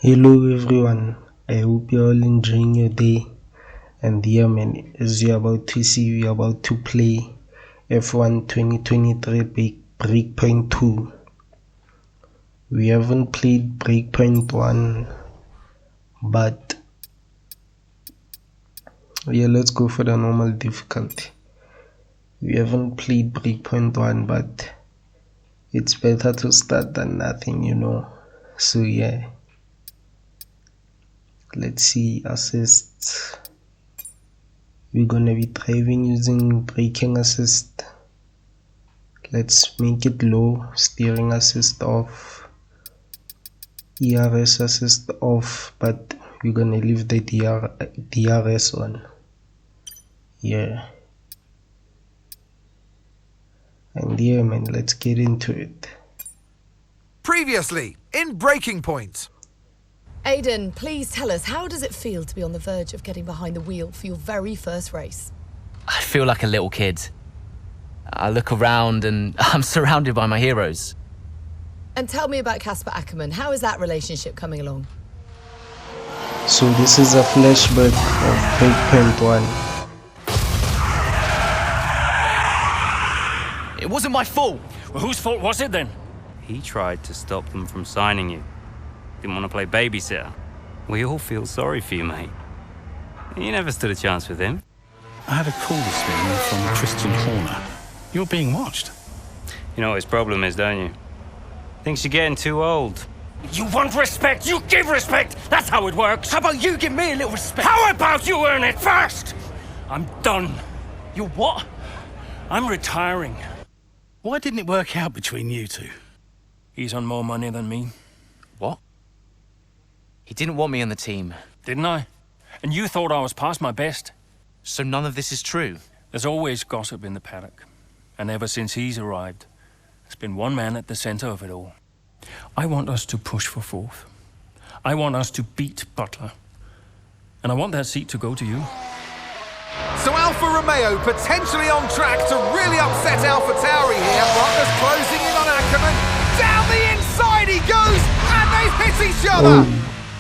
Hello everyone, I hope you're all enjoying your day. And yeah man, as you're about to see, we're about to play F1 2023 Breakpoint 2. We haven't played Breakpoint 1, but yeah, let's go for the normal difficulty. We haven't played Breakpoint 1, but it's better to start than nothing, you know. So yeah. Let's see, assists. We're gonna be driving using braking assist. Let's make it low. Steering assist off. ERS assist off, but we're gonna leave the DRS on. Yeah. And yeah man, let's get into it. Previously in Breaking Point. Aiden, please tell us, how does it feel to be on the verge of getting behind the wheel for your very first race? I feel like a little kid. I look around and I'm surrounded by my heroes. And tell me about Casper Ackerman. How is that relationship coming along? So this is a flashback of Breakpoint 1. It wasn't my fault. Well, whose fault was it then? He tried to stop them from signing you. Didn't want to play babysitter. We all feel sorry for you, mate. You never stood a chance with him. I had a call this morning from Christian Horner. You're being watched. You know what his problem is, don't you? Thinks you're getting too old. You want respect, you give respect! That's how it works! How about you give me a little respect? How about you earn it first? I'm done. You what? I'm retiring. Why didn't it work out between you two? He's on more money than me. What? He didn't want me on the team. Didn't I? And you thought I was past my best? So none of this is true? There's always gossip in the paddock. And ever since he's arrived, there's been one man at the center of it all. I want us to push for fourth. I want us to beat Butler. And I want that seat to go to you. So Alfa Romeo potentially on track to really upset AlphaTauri here. Butler's closing in on Ackerman. Down the inside he goes, and they've hit each other.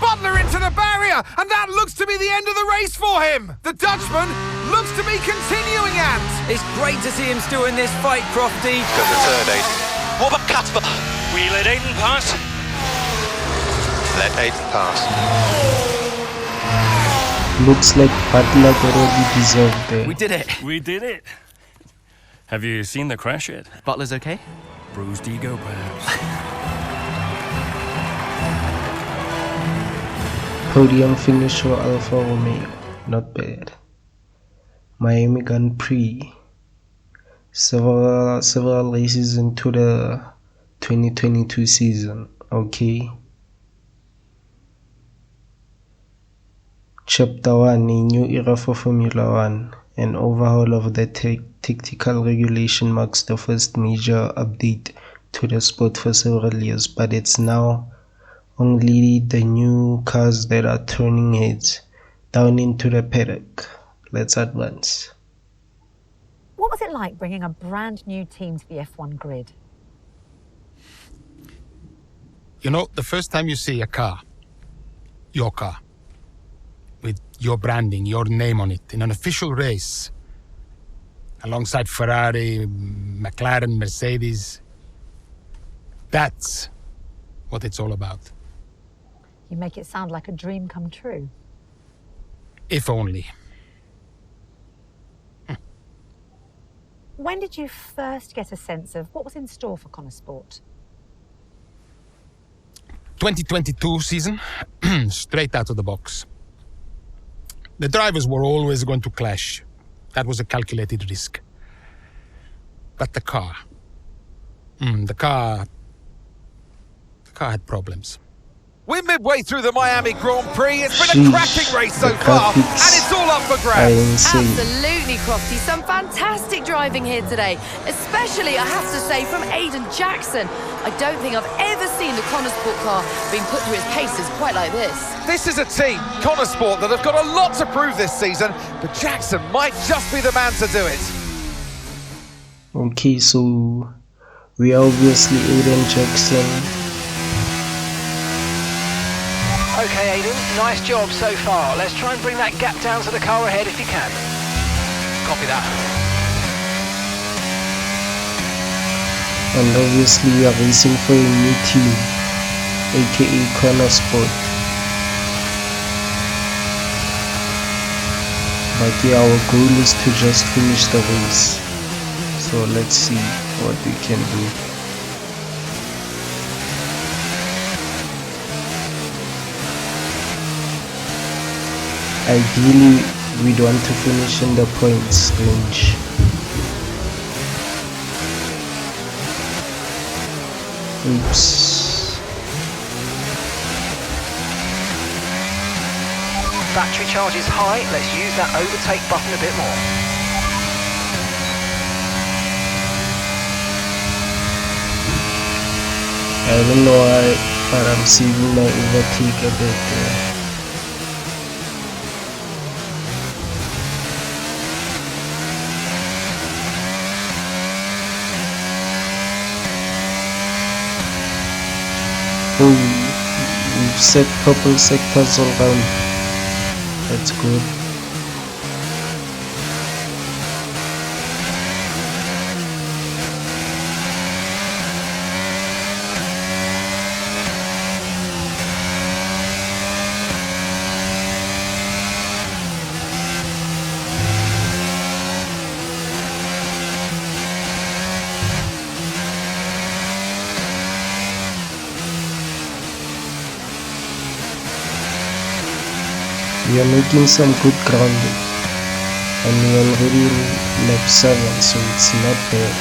Butler into the barrier, and that looks to be the end of the race for him. The Dutchman looks to be continuing at. It's great to see him still in this fight, Crofty. Got the third, Aiden. What about Casper? We let Aiden pass. Let Aiden pass. Looks like Butler already deserved it. We did it. We did it. Have you seen the crash yet? Butler's okay? Bruised ego, perhaps. Podium finish for Alfa Romeo, not bad. Miami Grand Prix, several races into the 2022 season. Okay. Chapter 1, a new era for Formula 1. An overhaul of the tactical regulation marks the first major update to the sport for several years, but it's now only the new cars that are turning heads down into the paddock. Let's advance. What was it like bringing a brand new team to the F1 grid? You know, the first time you see a car, your car, with your branding, your name on it, in an official race, alongside Ferrari, McLaren, Mercedes, that's what it's all about. You make it sound like a dream come true. If only. When did you first get a sense of what was in store for Connor Sport? 2022 season, straight out of the box. The drivers were always going to clash. That was a calculated risk. But the car had problems. We're midway through the Miami Grand Prix. It's been a cracking race so far, and it's all up for grabs. Absolutely, Crofty. Some fantastic driving here today, especially, I have to say, from Aiden Jackson. I don't think I've ever seen the Connor Sport car being put through its paces quite like this. This is a team, Connor Sport, that have got a lot to prove this season, but Jackson might just be the man to do it. Okay, so we are obviously Aiden Jackson. Okay, Aidan, nice job so far. Let's try and bring that gap down to the car ahead if you can. Copy that. And obviously we are racing for a new team, aka Corner Sport. But yeah, our goal is to just finish the race. So let's see what we can do. Ideally, we'd want to finish in the points range. Oops. Battery charge is high. Let's use that overtake button a bit more. I don't know why, but I'm saving my overtake a bit there. Oh, we've set purple sectors all around. That's good. We are making some good ground, and we are already in lap 7, so it's not bad.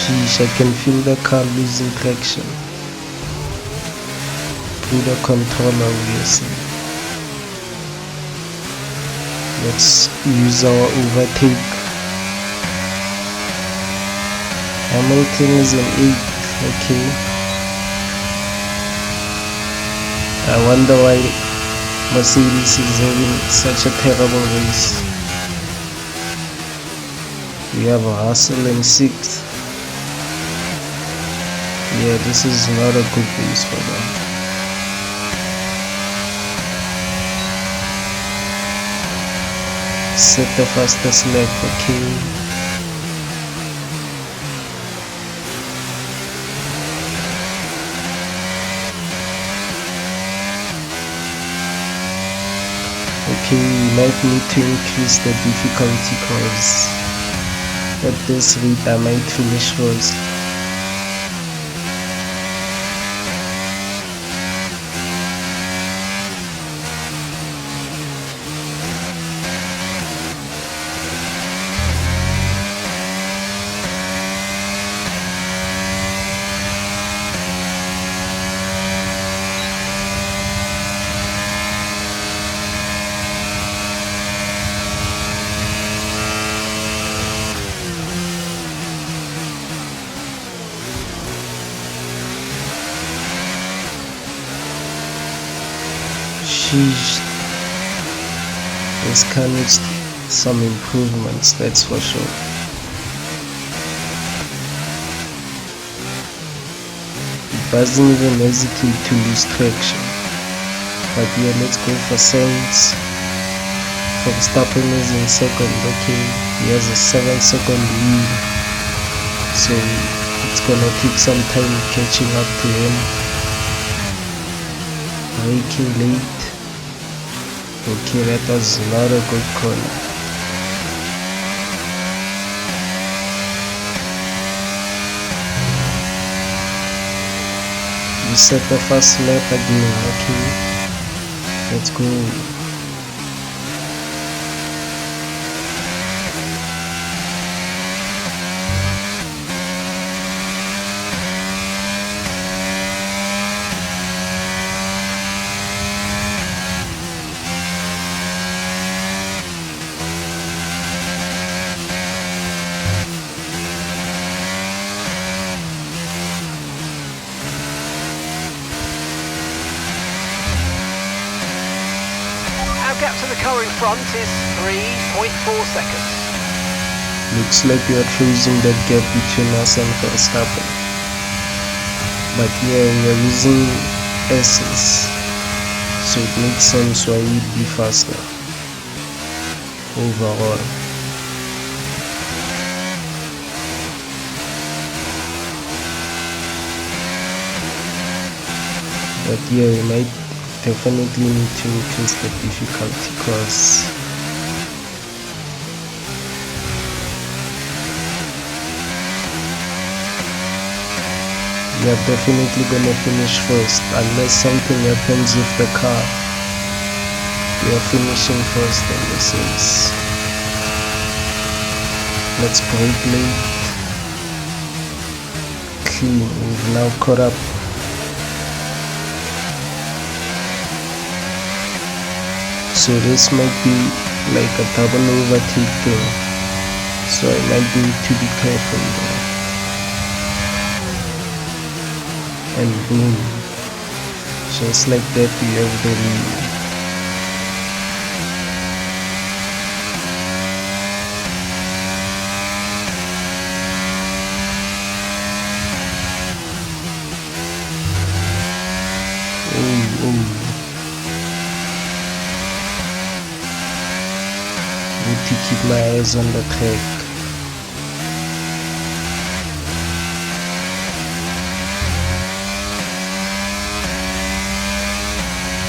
Sheesh, I can feel the car losing traction through the controller, obviously. Let's use our overtake. Hamilton is in 8th, okay. I wonder why Mercedes is having such a terrible race. We have Russell in 6th. Yeah, this is not a good race for them. Set the fastest lap, okay. Okay, we might need to increase the difficulty cause at this rate I might finish first. Sheesh, this car needs some improvements, that's for sure. It doesn't even hesitate to lose traction. But yeah, let's go for Sainz. Verstappen is in 2nd, okay. He has a 7-second lead, so it's gonna take some time catching up to him. Braking late. Okay, that was not a good corner. We set the first lap again, okay. Let's go. power in front is 3.4 seconds. Looks like we are closing that gap between us and Verstappen. But yeah, we are using S's, so it makes sense why we'd be faster overall. But yeah, we might definitely need to increase the difficulty, because we are definitely gonna finish first. Unless something happens with the car, we are finishing first in this race. Let's brake late. Clean. We've now caught up. So this might be like a double overtake thing, so I might need to be careful there. And boom, just like that we have the lead. Need to keep my eyes on the track.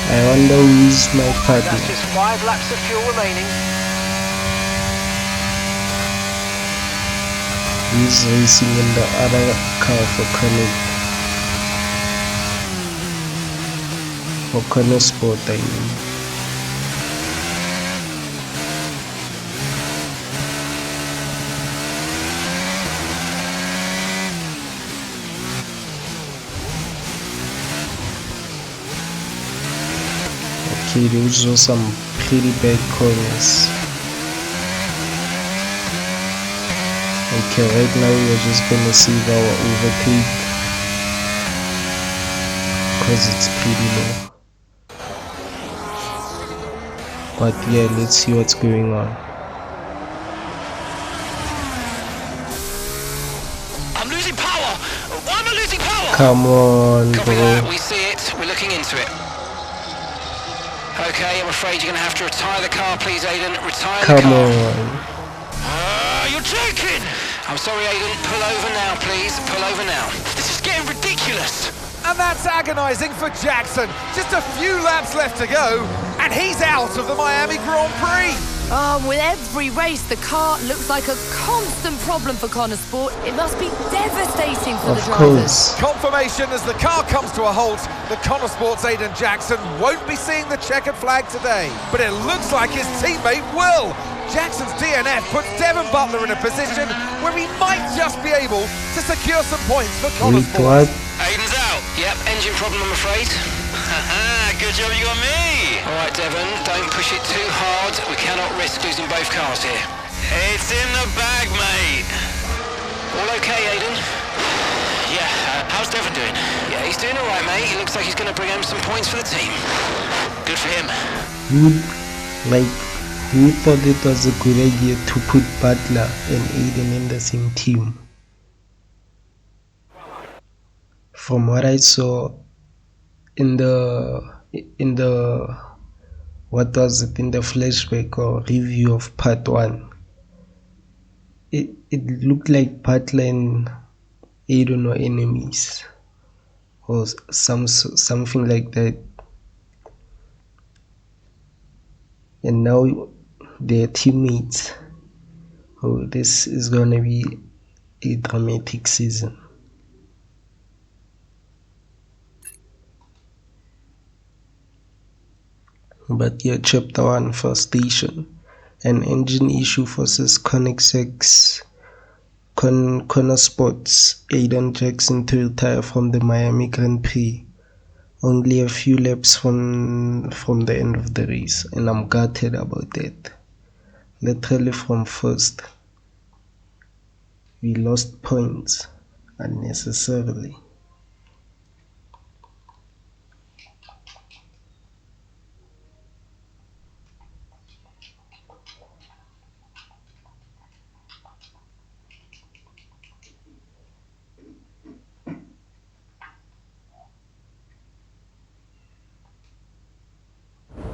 I wonder who's my partner. That's just 5 laps of fuel remaining. He's racing in the other car for Connor Sport, I mean. Okay, those are some pretty bad corners. Okay, right now we're just gonna save our overtake because it's pretty low. But yeah, let's see what's going on. I'm losing power! Why am I losing power? Come on, Copy bro. that, we see it, we're looking into it. Okay, I'm afraid you're going to have to retire the car, please, Aiden. Retire the car. Come on. You're joking! I'm sorry, Aiden. Pull over now, please. Pull over now. This is getting ridiculous. And that's agonising for Jackson. Just a few laps left to go, and he's out of the Miami Grand Prix. With every race, the car looks like a constant problem for Connor Sport. It must be devastating for the drivers. Confirmation as the car comes to a halt. The Connor Sport's Aiden Jackson won't be seeing the checkered flag today, but it looks like his teammate will. Jackson's DNF puts Devon Butler in a position where he might just be able to secure some points for Connor Sport. Aiden's out. Yep, engine problem, I'm afraid. Good job you got me. All right, Devon, don't push it too hard. We cannot risk losing both cars here. It's in the bag, mate. All okay, Aiden? Yeah, how's Devon doing? Yeah, he's doing all right, mate. He looks like he's going to bring home some points for the team. Good for him. Who thought it was a good idea to put Butler and Aiden in the same team? From what I saw in the what was it, in the flashback or review of part 1, it looked like Butler and Aiden were enemies or something like that, and now they're teammates. Oh, this is gonna be a dramatic season. But yeah, chapter 1, first station. An engine issue forces Connor Sports Aiden Jackson to retire from the Miami Grand Prix only a few laps from the end of the race, and I'm gutted about that. Literally from first, we lost points unnecessarily.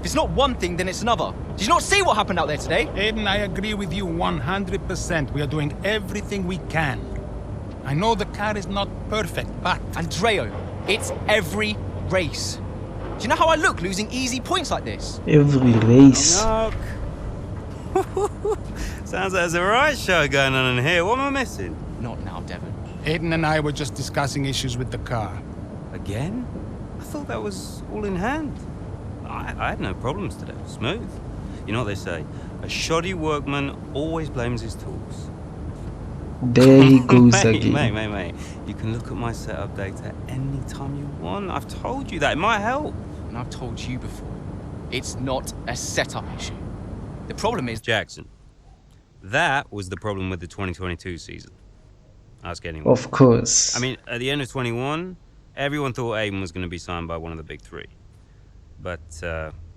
If it's not one thing, then it's another. Did you not see what happened out there today? Aiden, I agree with you 100%. We are doing everything we can. I know the car is not perfect, but... Andreo, it's every race. Do you know how I look losing easy points like this? Every race. Knock. Sounds like there's a riot show going on in here. What am I missing? Not now, Devon. Aiden and I were just discussing issues with the car. Again? I thought that was all in hand. I had no problems today. Smooth. You know what they say? A shoddy workman always blames his tools. There he goes again. Mate. You can look at my setup data anytime you want. I've told you that. It might help. And I've told you before. It's not a setup issue. The problem is... Jackson. That was the problem with the 2022 season. Ask anyone. Of course. I mean, at the end of 21, everyone thought Aiden was going to be signed by one of the big three. But,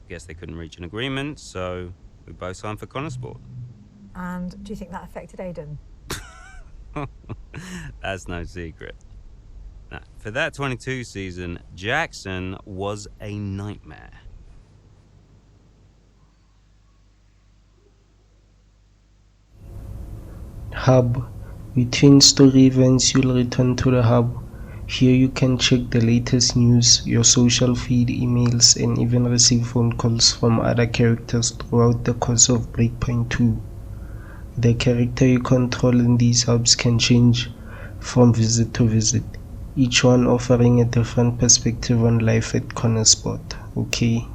guess they couldn't reach an agreement, so we both signed for Connorsport. And do you think that affected Aiden? That's no secret. Now, for that 22 season, Jackson was a nightmare. Hub. Between story events, you'll return to the hub. Here you can check the latest news, your social feed, emails, and even receive phone calls from other characters throughout the course of Breakpoint 2. The character you control in these hubs can change from visit to visit, each one offering a different perspective on life at Connorsport. Okay.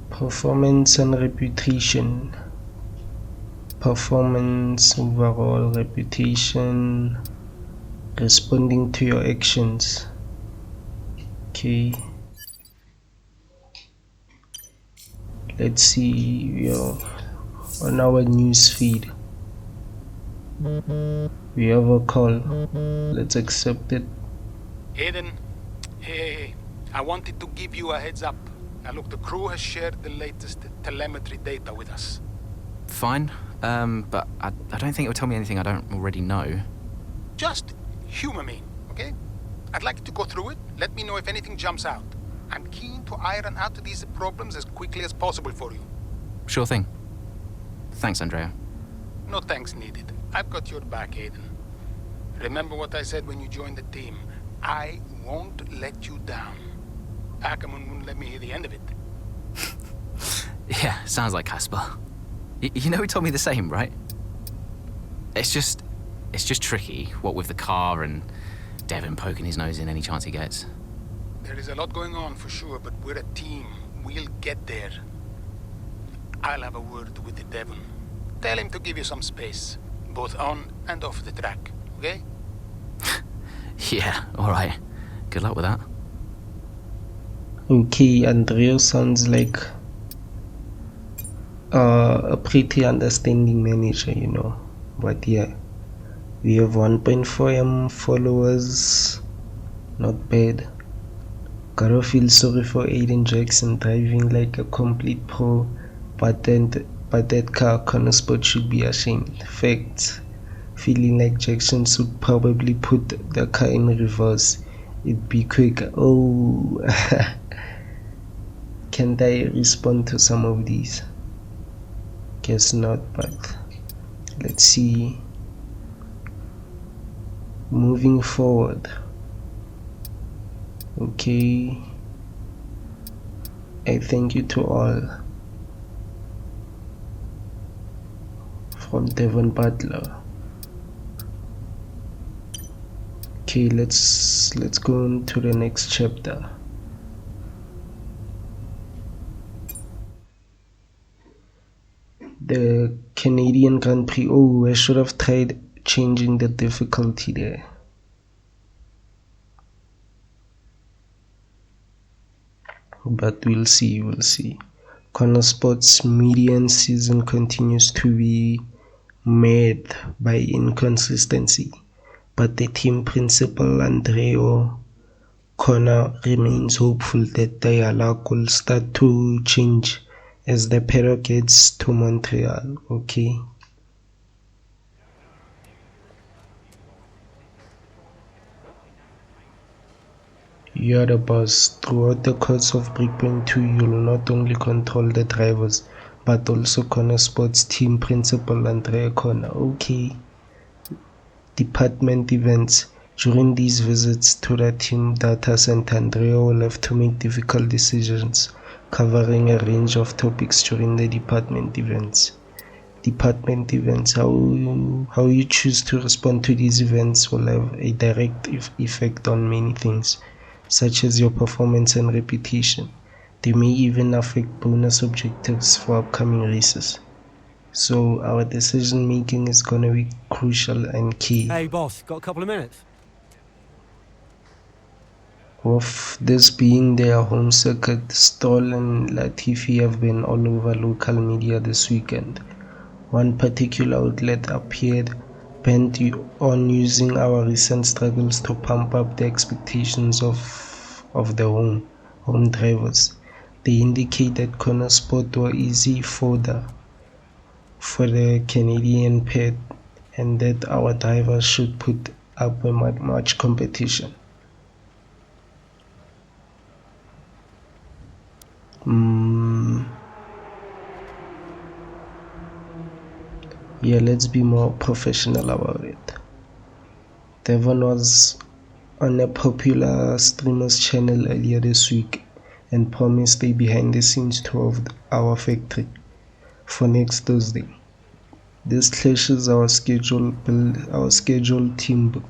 Performance and reputation. Performance, overall reputation, responding to your actions. Okay. Let's see, we are on our news feed. We have a call. Let's accept it. Aiden, hey, I wanted to give you a heads up. Now look, the crew has shared the latest telemetry data with us. Fine, but I don't think it will tell me anything I don't already know. Just humor me, okay? I'd like you to go through it. Let me know if anything jumps out. I'm keen to iron out these problems as quickly as possible for you. Sure thing. Thanks, Andrea. No thanks needed. I've got your back, Aiden. Remember what I said when you joined the team. I won't let you down. Ackerman wouldn't let me hear the end of it. Yeah, sounds like Casper. You know he told me the same, right? It's just tricky, what with the car and Devon poking his nose in any chance he gets. There is a lot going on for sure, but we're a team. We'll get there. I'll have a word with the Devon. Tell him to give you some space, both on and off the track, okay? Yeah, alright. Good luck with that. Okay, Andrea sounds like a pretty understanding manager, you know. But yeah, we have 1.4M followers. Not bad. Gotta feel sorry for Aiden Jackson driving like a complete pro, but that car Connorsport should be ashamed. Facts. Feeling like Jackson should probably put the car in reverse. It'd be quick. Oh. Can't I respond to some of these? Guess not, but let's see. Moving forward. Okay. I thank you to all. From Devon Butler. Okay, let's go on to the next chapter. The Canadian Grand Prix. Oh, I should have tried changing the difficulty there. But we'll see. Connor Sport's median season continues to be marred by inconsistency, but the team principal Andrea Connor remains hopeful that their luck will start to change as the paddock gets to Montreal. Okay. You are the boss. Throughout the course of Breakpoint 2, you will not only control the drivers, but also Connor Sports team principal Andrea Connor. Okay. Department events. During these visits to the team data center, Andrea will have to make difficult decisions, covering a range of topics during the department events. Department events. How you choose to respond to these events will have a direct effect on many things, such as your performance and reputation. They may even affect bonus objectives for upcoming races. So our decision making is going to be crucial and key. Hey boss, got a couple of minutes? With this being their home circuit, Stroll and Latifi have been all over local media this weekend. One particular outlet appeared bent on using our recent struggles to pump up the expectations of the home drivers. They indicate that Connor Sport were easy fodder for the Canadian pit and that our drivers should put up with much competition. Yeah, let's be more professional about it. Devon was on a popular streamer's channel earlier this week and promised a behind-the-scenes tour of our factory for next Thursday. This clashes our scheduled team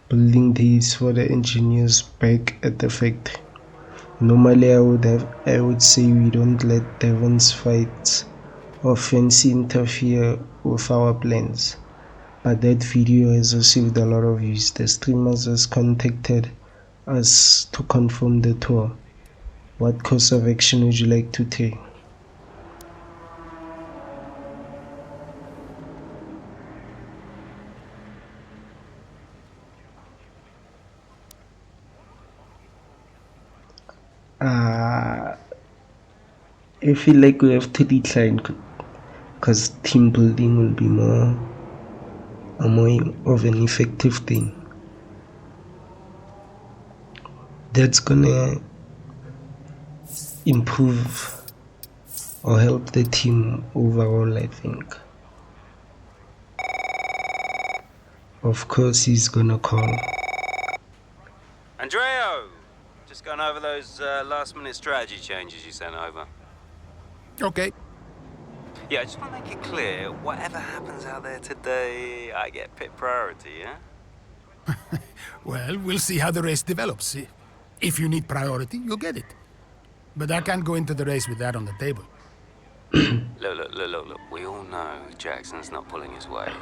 building days for the engineers back at the factory. Normally, I would say we don't let Devon's fights or fancy interfere with our plans, but that video has received a lot of views. The streamers has contacted us to confirm the tour. What course of action would you like to take? I feel like we have to decline because team building will be more of an effective thing. That's gonna improve or help the team overall, I think. Of course he's gonna call. Andreo! Just going over those last-minute strategy changes you sent over. Okay. Yeah, I just want to make it clear, whatever happens out there today, I get pit priority, yeah? Well, we'll see how the race develops. If you need priority, you'll get it. But I can't go into the race with that on the table. Look. We all know Jackson's not pulling his weight.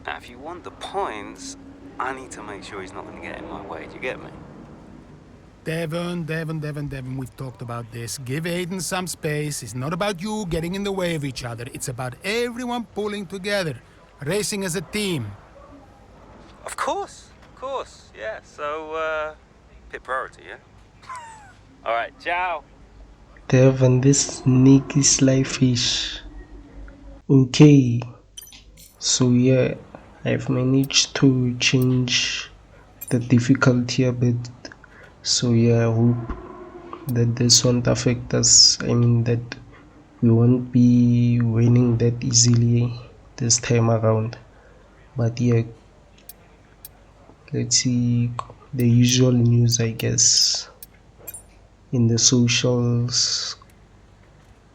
Now, if you want the points, I need to make sure he's not going to get in my way. Do you get me? Devon, we've talked about this. Give Aiden some space. It's not about you getting in the way of each other. It's about everyone pulling together, racing as a team. Of course, yeah. So, pit priority, yeah? All right, ciao. Devon, this sneaky sly fish. Okay, so yeah, I've managed to change the difficulty a bit. So yeah, I hope that this won't affect us. I mean that we won't be winning that easily this time around. But yeah, let's see the usual news, I guess, in the socials.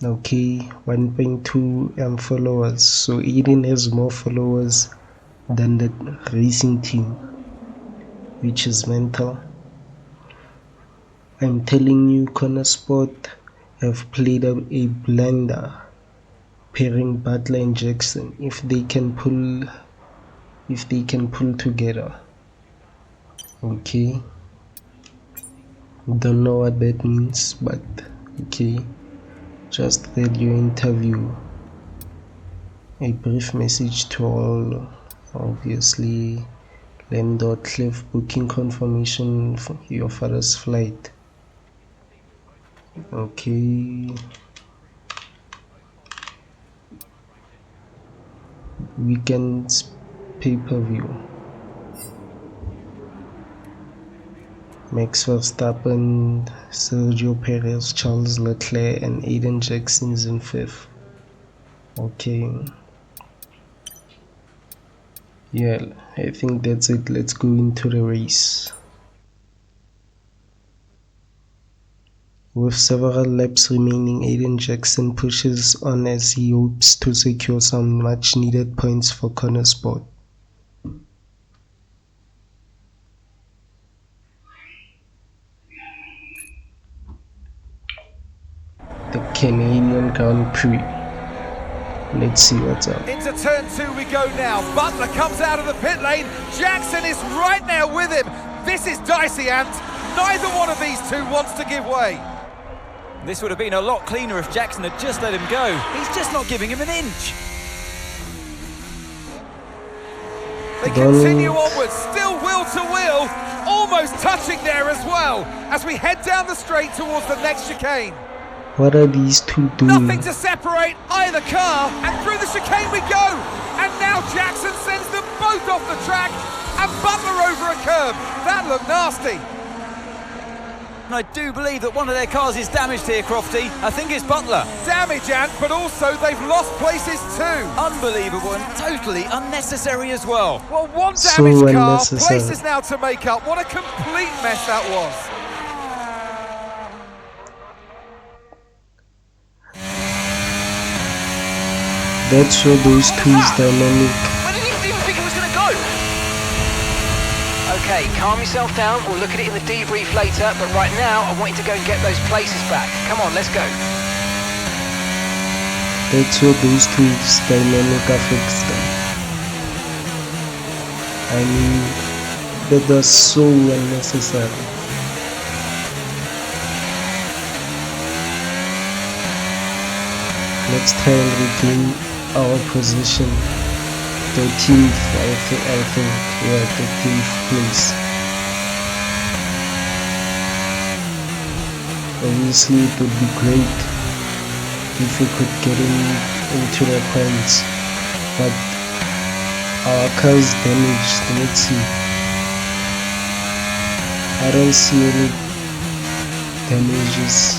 Okay, 1.2 followers. So Eden has more followers than the racing team, which is mental. I'm telling you, Connor Sport have played a blunder pairing Butler and Jackson if they can pull together. Okay, don't know what that means, but okay. Just read your interview. A brief message to all. Obviously, Cliff, booking confirmation for your father's flight. Okay. Weekend's pay-per-view. Max Verstappen, Sergio Perez, Charles Leclerc, and Aiden Jackson's in 5th. Okay. Yeah, I think that's it. Let's go into the race. With several laps remaining, Aiden Jackson pushes on as he hopes to secure some much needed points for Connorsport. The Canadian Grand Prix. Let's see what's up. Into turn 2 we go now. Butler comes out of the pit lane. Jackson is right now with him. This is dicey, Ant. Neither one of these two wants to give way. This would have been a lot cleaner if Jackson had just let him go. He's just not giving him an inch. They continue onwards, still wheel to wheel, almost touching there as well, as we head down the straight towards the next chicane. What are these two doing? Nothing to separate either car, and through the chicane we go. And now Jackson sends them both off the track, and Butler over a curb. That looked nasty. And I do believe that one of their cars is damaged here, Crofty. I think it's Butler. Damage, Ant, but also they've lost places too. Unbelievable and totally unnecessary as well. Well, one damaged car, places now to make up. What a complete mess that was. That's show those two is dynamic. I didn't even think it was going to go. Okay, calm yourself down. We'll look at it in the debrief later. But right now, I want you to go and get those places back. Come on, let's go. That's show those two is dynamic affects them. I mean, that was so unnecessary. Let's try and regain our position. 13th, I think, yeah, 13th place. Obviously, it would be great if we could get into the points, but our car is damaged. Let's see. I don't see any damages.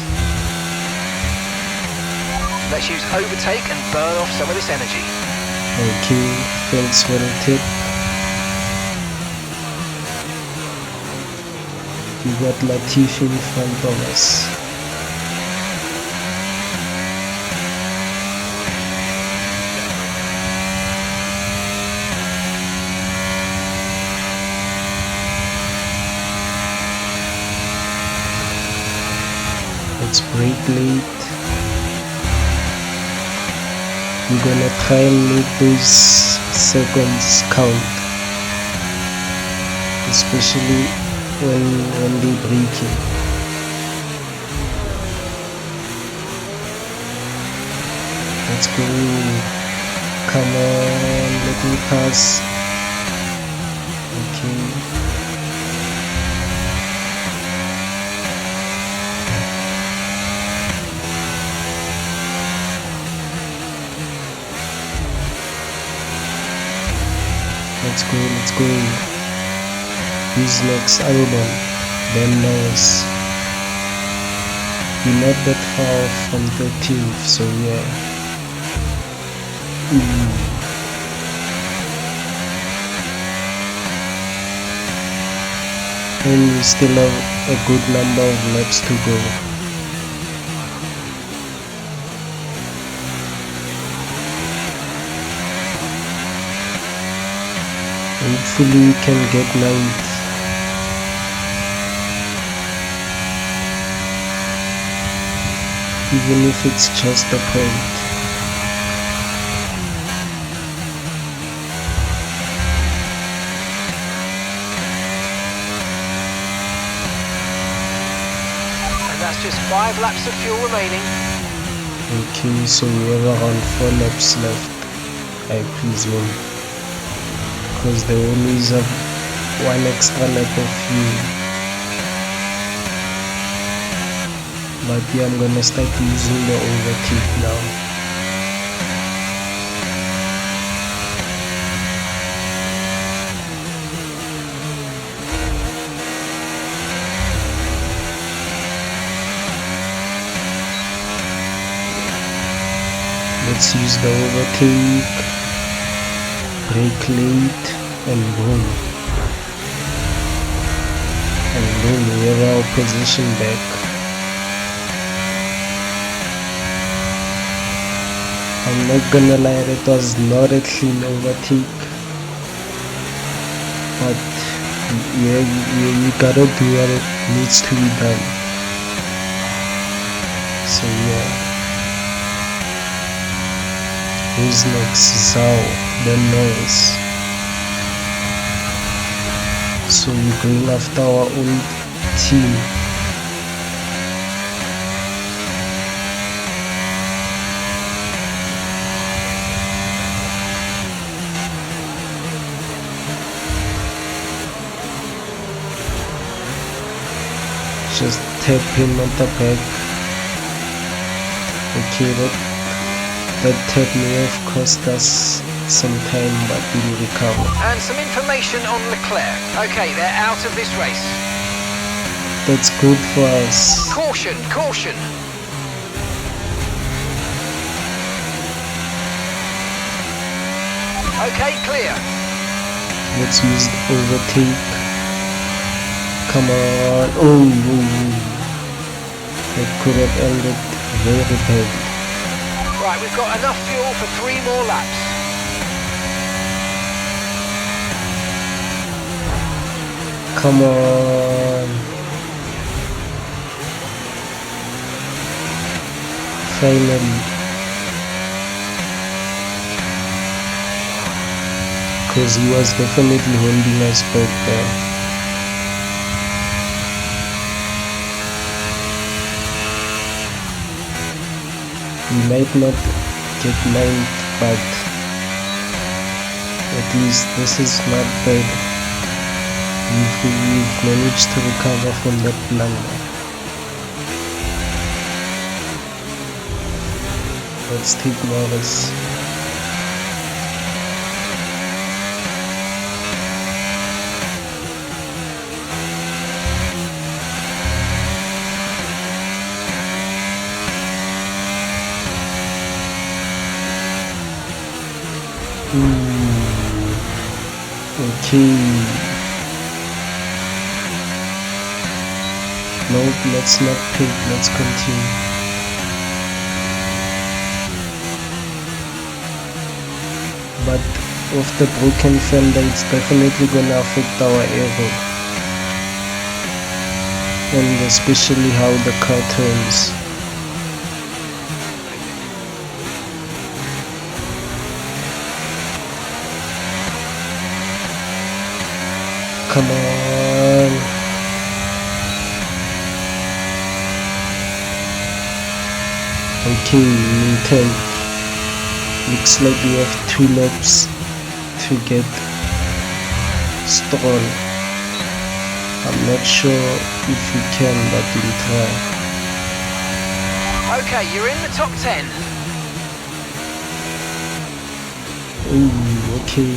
Let's use overtake and burn off some of this energy. Okay, thanks for the tip. We got Latifi in front of us. Let's brake late. We're gonna try and make those seconds count, especially when they break in. Let's go. Come on, let me pass. Okay. Let's go. Who's next? Albon, then Norris. We're not that far from 13th, so yeah. And we still have a good number of laps to go. Hopefully we can get 9th. Even if it's just a point. That's just 5 laps of fuel remaining. Okay, so we have around 4 laps left, I presume. Because they always have 1 extra lap of fuel. But yeah, I'm gonna start using the overtake now. Let's use the overtake, brake late, and boom. And boom, we have our position back. I'm not gonna lie, that was not a clean overtake. But yeah, you gotta do what it needs to be done. So yeah. Who's next? Zhao, then Norris. So we're going after our old team. Just tap him at the back. Okay, that tap may have cost us some time, but we'll recover. And some information on Leclerc. Okay, they're out of this race. That's good for us. Caution, caution. Okay, clear. Let's use the overtake. Come on. Oh. That could have ended very badly. Right, we've got enough fuel for 3 more laps. Come on. Finally. Because he was definitely holding us back there. We might not get 9th, but at least this is not bad. We've managed to recover from that blunder. Let's take Norris. Okay. Nope, let's not pick, let's continue. But with the broken fender, it's definitely gonna affect our aero. And especially how the car turns. Come on. Okay, Newton. Looks like we have 2 laps to get Stroll. I'm not sure if we can, but we'll try. Okay, you're in the top 10. Ooh, okay.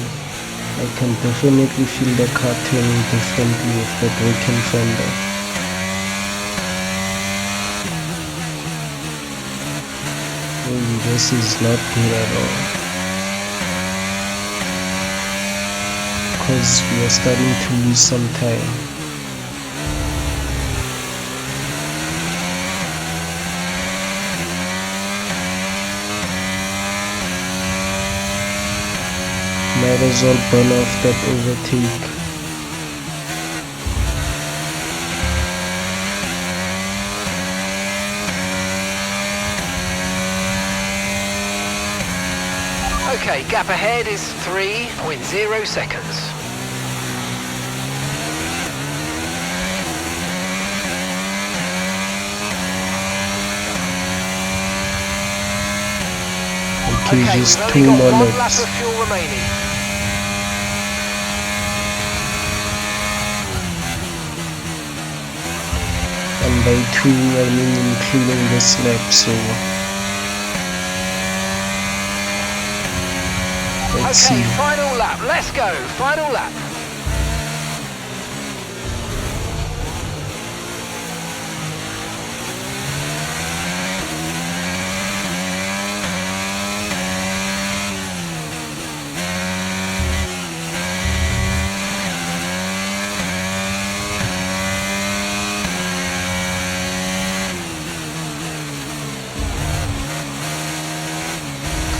I can definitely feel the car turning differently with the broken fender. Ooh, this is not good at all. Because we are starting to lose some time. Might as well burn off that overtake. Okay, gap ahead is 3.0 seconds. Okay, Okay, just we've 2 only more got 1 lap laps. of fuel remaining. And by 2 I mean including this lap, so let's Okay, see. final lap. Let's go. Final lap.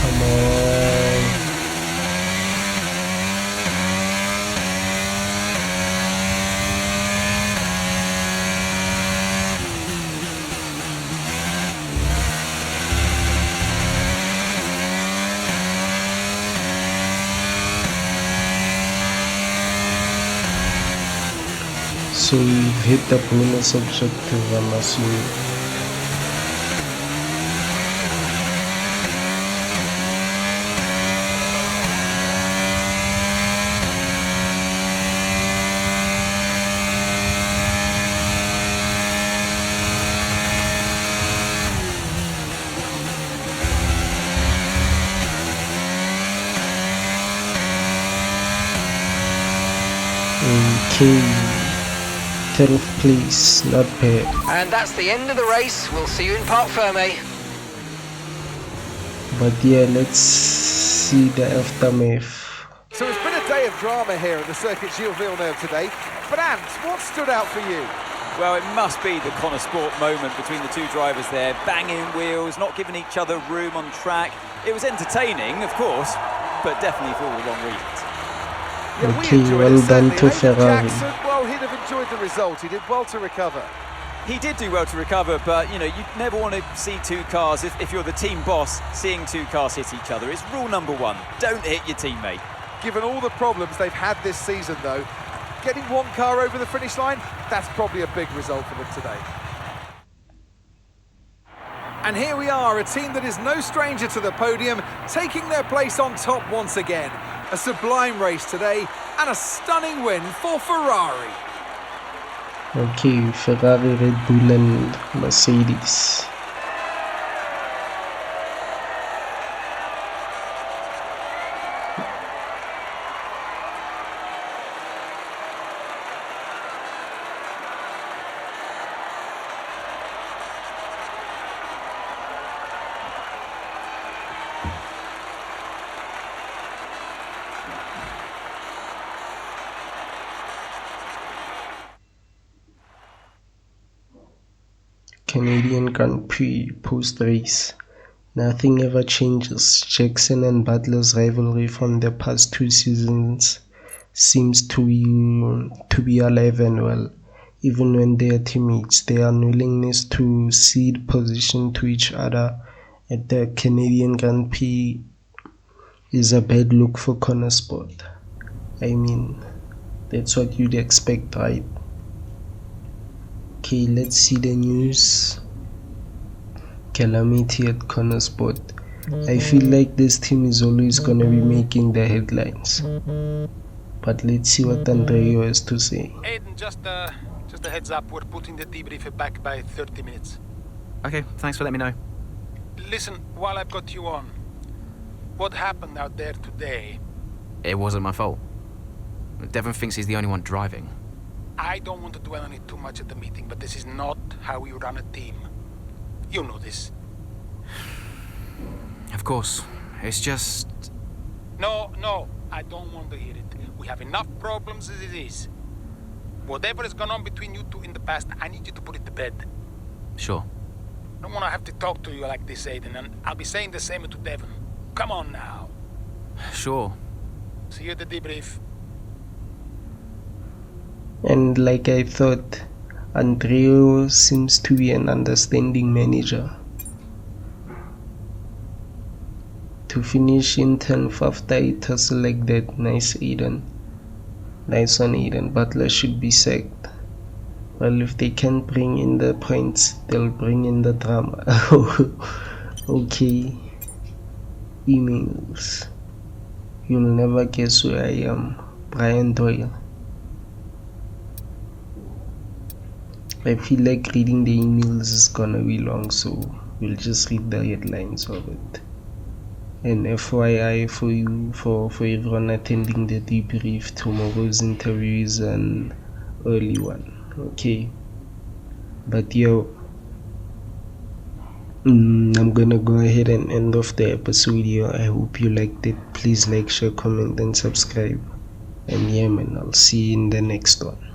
Come on. So we've hit the bonus objective, I'm assuming. Okay, 12th place, not bad. And that's the end of the race. We'll see you in Parc Fermé. But yeah, let's see the aftermath. So it's been a day of drama here at the Circuit Gilles Villeneuve today. But Ant, what stood out for you? Well, it must be the Connor Sport moment between the two drivers there, banging wheels, not giving each other room on track. It was entertaining, of course, but definitely for all the wrong reasons. Yeah, we Okay, enjoyed well it, done certainly. to Nathan Ferrari. Jackson, well, he'd have enjoyed the result. He did well to recover. He did do well to recover, but, you know, you never want to see two cars, if you're the team boss, seeing two cars hit each other. It's rule number 1, don't hit your teammate. Given all the problems they've had this season, though, getting one car over the finish line, that's probably a big result for them today. And here we are, a team that is no stranger to the podium, taking their place on top once again. A sublime race today, and a stunning win for Ferrari. Okay, Ferrari, Red Bull and Mercedes. Canadian Grand Prix post-race. Nothing ever changes. Jackson and Butler's rivalry from the past 2 seasons seems to be alive and well. Even when they are teammates, their unwillingness to cede position to each other at the Canadian Grand Prix is a bad look for Connor Sport. I mean, that's what you'd expect, right? Okay, let's see the news. Calamity at Connor Sport. I feel like this team is always gonna be making the headlines. But let's see what Andrea has to say. Aiden, just a heads up, we're putting the debrief back by 30 minutes. Okay, thanks for letting me know. Listen, while I've got you on, what happened out there today? It wasn't my fault. Devon thinks he's the only one driving. I don't want to dwell on it too much at the meeting, but this is not how we run a team. You know this. Of course. It's just... No, I don't want to hear it. We have enough problems as it is. Whatever has gone on between you two in the past, I need you to put it to bed. Sure. I don't want to have to talk to you like this, Aiden, and I'll be saying the same to Devon. Come on now. Sure. See you at the debrief. And like I thought, Andrea seems to be an understanding manager. To finish in 10th after a tussle like that, nice Aiden. Nice on Aiden. Butler should be sacked. Well, if they can't bring in the points, they'll bring in the drama. Okay. emails. You'll never guess where I am. Brian Doyle. I feel like reading the emails is gonna be long, so we'll just read the headlines of it. And FYI for you, for everyone attending the debrief, tomorrow's interview is an early one, okay? But yo, I'm gonna go ahead and end off the episode here. I hope you liked it. Please like, share, comment, and subscribe. And yeah man, I'll see you in the next one.